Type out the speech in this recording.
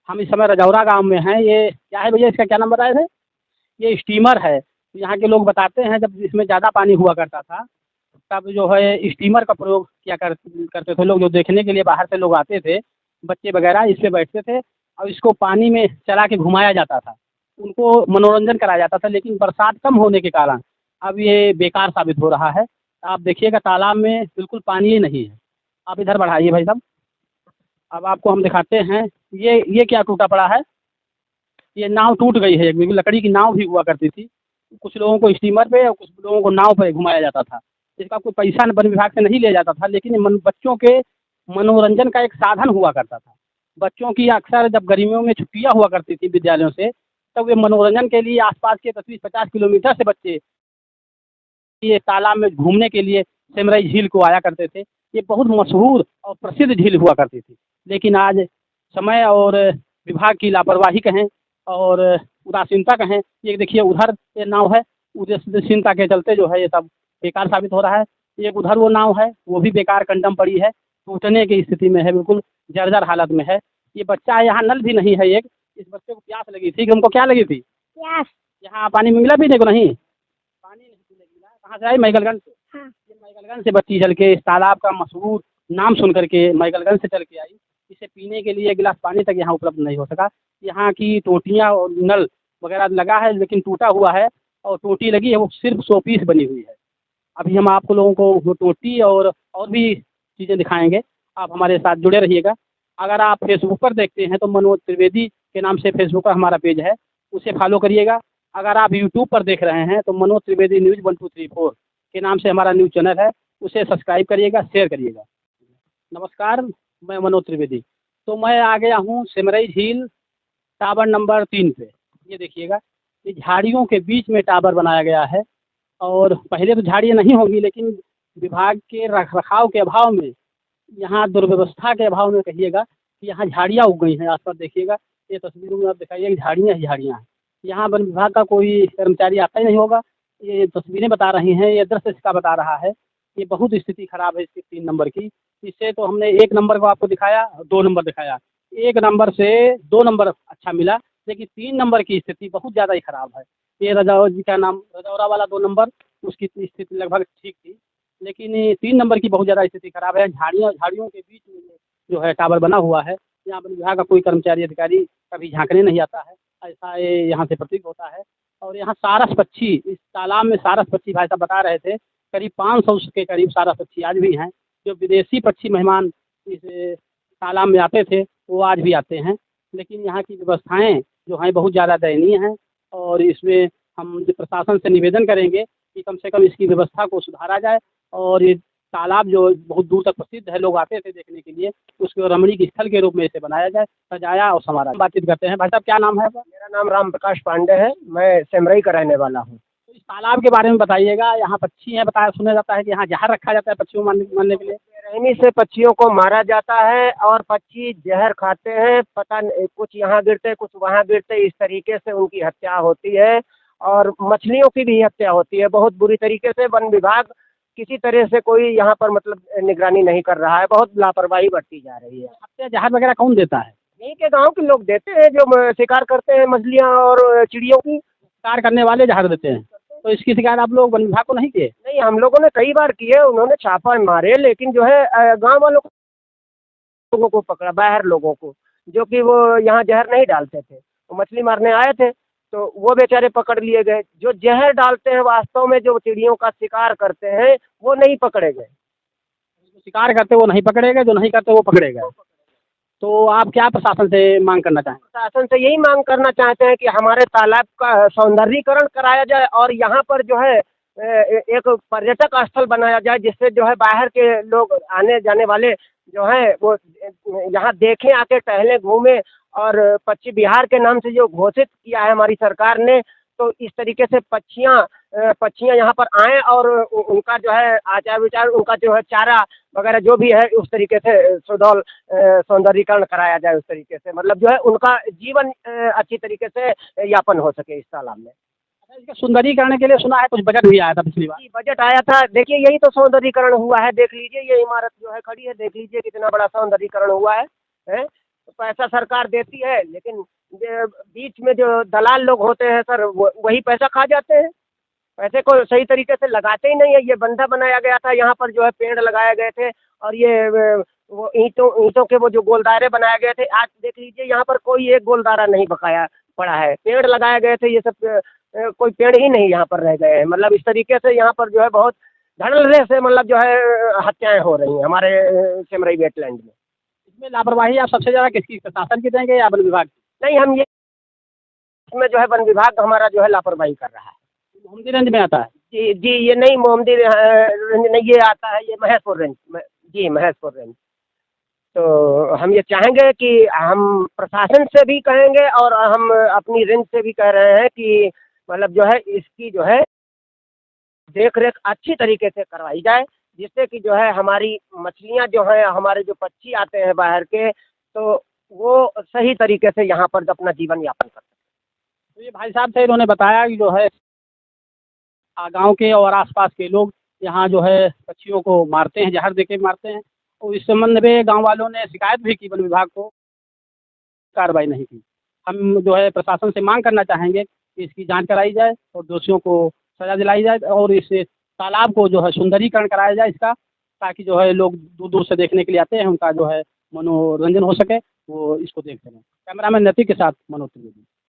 हम इस समय रजौरा गांव में हैं। ये क्या है भैया, इसका क्या नाम बताए थे? ये स्टीमर है। तो यहाँ के लोग बताते हैं जब इसमें ज़्यादा पानी हुआ करता था तब जो है स्टीमर का प्रयोग किया करते थे लोग, जो देखने के लिए बाहर से लोग आते थे, बच्चे वगैरह इस पे बैठते थे और इसको पानी में चला के घुमाया जाता था, उनको मनोरंजन कराया जाता था। लेकिन बरसात कम होने के कारण अब ये बेकार साबित हो रहा है। आप देखिएगा तालाब में बिल्कुल पानी ही नहीं है। आप इधर बढ़ाइए भाई साहब। अब आपको हम दिखाते हैं। ये क्या टूटा पड़ा है? ये नाव टूट गई है। एक बिल्कुल लकड़ी की नाव भी हुआ करती थी। कुछ लोगों को स्टीमर पे और कुछ लोगों को नाव पे घुमाया जाता था। इसका कोई पैसा वन विभाग से नहीं लिया जाता था, लेकिन ये बच्चों के मनोरंजन का एक साधन हुआ करता था। बच्चों की अक्सर जब गर्मियों में छुट्टियां हुआ करती थी विद्यालयों से, तब वे मनोरंजन के लिए आसपास के 30-50 किलोमीटर से बच्चे ये तालाब में घूमने के लिए सेमरई झील को आया करते थे। ये बहुत मशहूर और प्रसिद्ध झील हुआ करती थी। लेकिन आज समय और विभाग की लापरवाही कहें और उदासीनता कहें, ये देखिए उधर ये नाव है, उदासीनता के चलते जो है ये सब बेकार साबित हो रहा है। एक उधर वो नाव है, वो भी बेकार कंडम पड़ी है, टूटने की स्थिति में है, बिल्कुल जर्जर हालत में है। ये बच्चा, यहाँ नल भी नहीं है। एक इस बच्चे को प्यास लगी थी कि हमको क्या लगी थी? प्यास। यहाँ पानी में मिला पीने को नहीं? पानी नहीं पीने को मिला। कहाँ से आई? मैगलगंज से। हाँ। ये मैगलगंज से बच्ची चल के इस तालाब का मशहूर नाम सुन करके मैगलगंज से चल के आई। इसे पीने के लिए एक गिलास पानी तक यहाँ उपलब्ध नहीं हो सका। यहाँ की टोटियाँ और नल वगैरह लगा है, लेकिन टूटा हुआ है, और टोटी लगी है वो सिर्फ 100 पीस बनी हुई है। अभी हम आपको लोगों को वो टोटी और भी चीज़ें दिखाएंगे। आप हमारे साथ जुड़े रहिएगा। अगर आप फेसबुक पर देखते हैं तो मनोज त्रिवेदी के नाम से फेसबुक पर हमारा पेज है, उसे फॉलो करिएगा। अगर आप यूट्यूब पर देख रहे हैं तो मनोज त्रिवेदी न्यूज़ 1234 के नाम से हमारा न्यूज़ चैनल है, उसे सब्सक्राइब करिएगा, शेयर करिएगा। नमस्कार, मैं मनोज त्रिवेदी। तो मैं आ गया हूँ सेमरई झील टावर नंबर 3 पे। ये देखिएगा, ये झाड़ियों के बीच में टावर बनाया गया है। और पहले तो झाड़ियाँ नहीं होंगी, लेकिन विभाग के रख रखाव के अभाव में, यहाँ दुर्व्यवस्था के अभाव में कहिएगा कि यहाँ झाड़ियाँ उग गई हैं। आस-पास देखिएगा, ये तस्वीरों में आप दिखाइए कि झाड़ियाँ ही झाड़ियाँ हैं। यहाँ वन विभाग का कोई कर्मचारी आता ही नहीं होगा। ये तस्वीरें बता रही हैं, ये दृश्य इसका बता रहा है। ये बहुत स्थिति खराब है इसकी 3 नंबर की। इससे तो हमने 1 नंबर को आपको दिखाया, 2 नंबर दिखाया। 1 नंबर से 2 नंबर अच्छा मिला, लेकिन 3 नंबर की स्थिति बहुत ज़्यादा ही खराब है। ये रजौरा जी का नाम, रजौरा वाला 2 नंबर, उसकी स्थिति लगभग ठीक थी, लेकिन ये 3 नंबर की बहुत ज़्यादा स्थिति खराब है। झाड़ियों के बीच में जो है टावर बना हुआ है। यहाँ वन विभाग का कोई कर्मचारी अधिकारी कभी झाँकने नहीं आता है, ऐसा ये यहाँ से प्रतीत होता है। और यहाँ सारस पक्षी, इस तालाब में सारस पक्षी भाई साहब बता रहे थे, करीब 500 के करीब सारस पक्षी आज भी हैं। जो विदेशी पक्षी मेहमान इस तालाब में आते थे वो आज भी आते हैं। लेकिन यहाँ की व्यवस्थाएं जो हैं बहुत ज़्यादा दयनीय हैं, और इसमें हम प्रशासन से निवेदन करेंगे कि कम से कम इसकी व्यवस्था को सुधारा जाए। और ये तालाब जो बहुत दूर तक प्रसिद्ध है, लोग आते थे देखने के लिए, उसको रमणीक स्थल के रूप में इसे बनाया जाए, सजाया और संवारा। बातचीत करते हैं। भाई साहब क्या नाम है आपका? मेरा नाम राम प्रकाश पांडे है, मैं सेमरई का रहने वाला हूँ। तो इस तालाब के बारे में बताइएगा। यहाँ पक्षी हैं, बताया सुना जाता है कि यहाँ जहर रखा जाता है पक्षियों मारने के लिए। बेरहमी से पक्षियों को मारा जाता है और पक्षी जहर खाते हैं। पता नहीं, कुछ यहाँ गिरते कुछ वहाँ गिरते, इस तरीके से उनकी हत्या होती है। और मछलियों की भी हत्या होती है बहुत बुरी तरीके से। वन विभाग किसी तरह से कोई यहाँ पर मतलब निगरानी नहीं कर रहा है, बहुत लापरवाही बरती जा रही है। हत्या जहर वगैरह कौन देता है? यहीं के गांव के लोग देते हैं, जो शिकार करते हैं मछलियाँ और चिड़ियों की। शिकार करने वाले जहर देते हैं। तो इसकी शिकायत आप लोग वन विभाग को नहीं किए? नहीं, हम लोगों ने कई बार की है, उन्होंने छापा मारे, लेकिन जो है गांव वालों लोगों को पकड़ा, बाहर लोगों को, जो कि वो यहाँ जहर नहीं डालते थे, वो मछली मारने आए थे, तो वो बेचारे पकड़ लिए गए। जो जहर डालते हैं वास्तव में, जो चिड़ियों का शिकार करते हैं, वो नहीं पकड़े गए। शिकार करते वो नहीं पकड़े गए, जो नहीं करते वो पकड़े गए। तो आप क्या प्रशासन से मांग करना चाहें? प्रशासन से यही मांग करना चाहते हैं कि हमारे तालाब का सौंदर्यीकरण कराया जाए और यहाँ पर जो है एक पर्यटक स्थल बनाया जाए, जिससे जो है बाहर के लोग आने जाने वाले जो है वो यहाँ देखें, आके टहलें, घूमें। और पक्षी बिहार के नाम से जो घोषित किया है हमारी सरकार ने, तो इस तरीके से पक्षियाँ यहाँ पर आएँ और उनका जो है आचार विचार, उनका जो है चारा वगैरह जो भी है, उस तरीके से सुडौल सौंदर्यीकरण कराया जाए। उस तरीके से मतलब जो है उनका जीवन अच्छी तरीके से यापन हो सके इस तालाब में। इसका सुंदरीकरण के लिए सुना है कुछ बजट भी आया था पिछली बार? जी, बजट आया था। देखिए, यही तो सौंदर्यीकरण हुआ है, देख लीजिए, ये इमारत जो है खड़ी है, देख लीजिए कितना बड़ा सौंदर्यीकरण हुआ है। पैसा सरकार देती है, लेकिन बीच में जो दलाल लोग होते हैं सर, वही पैसा खा जाते हैं, पैसे को सही तरीके से लगाते ही नहीं है। ये बंधा बनाया गया था, यहाँ पर जो है पेड़ लगाए गए थे, और ये वो ईंटों के वो जो गोलदारे बनाए गए थे, आज देख लीजिए यहाँ पर कोई एक गोलदारा नहीं बकाया पड़ा है। पेड़ लगाए गए थे, ये सब कोई पेड़ ही नहीं यहाँ पर रह गए हैं। मतलब इस तरीके से यहाँ पर जो है बहुत धड़ल्ले से मतलब जो है हत्याएं हो रही हैं हमारे सेमरई वेटलैंड में। इसमें लापरवाही आप सबसे ज़्यादा किसकी, प्रशासन की देंगे या वन विभाग की? नहीं, हम ये इसमें जो है वन विभाग हमारा जो है लापरवाही कर रहा है। मोमती रेंज में आता है। जी जी, ये नहीं मोमदी रेंज नहीं, ये आता है ये महेशपुर रेंज में। जी महेशपुर रेंज। तो हम ये चाहेंगे कि हम प्रशासन से भी कहेंगे और हम अपनी रेंज से भी कह रहे हैं कि मतलब जो है इसकी जो है देख रेख अच्छी तरीके से करवाई जाए, जिससे कि जो है हमारी मछलियाँ जो हैं, हमारे जो पक्षी आते हैं बाहर के, तो वो सही तरीके से यहाँ पर अपना जीवन यापन कर सकें। तो ये भाई साहब थे, इन्होंने बताया कि जो है गाँव के और आसपास के लोग यहाँ जो है पक्षियों को मारते हैं, जहर देके मारते हैं। और इस संबंध में गाँव वालों ने शिकायत भी की वन विभाग को, कार्रवाई नहीं की। हम जो है प्रशासन से मांग करना चाहेंगे कि इसकी जांच कराई जाए और दोषियों को सज़ा दिलाई जाए, और इस तालाब को जो है सुंदरीकरण कराया जाए इसका, ताकि जो है लोग दूर दूर से देखने के लिए आते हैं, उनका जो है मनोरंजन हो सके, वो इसको देख सकें। कैमरामैन नतीक के साथ मनोज त्रिवेदी।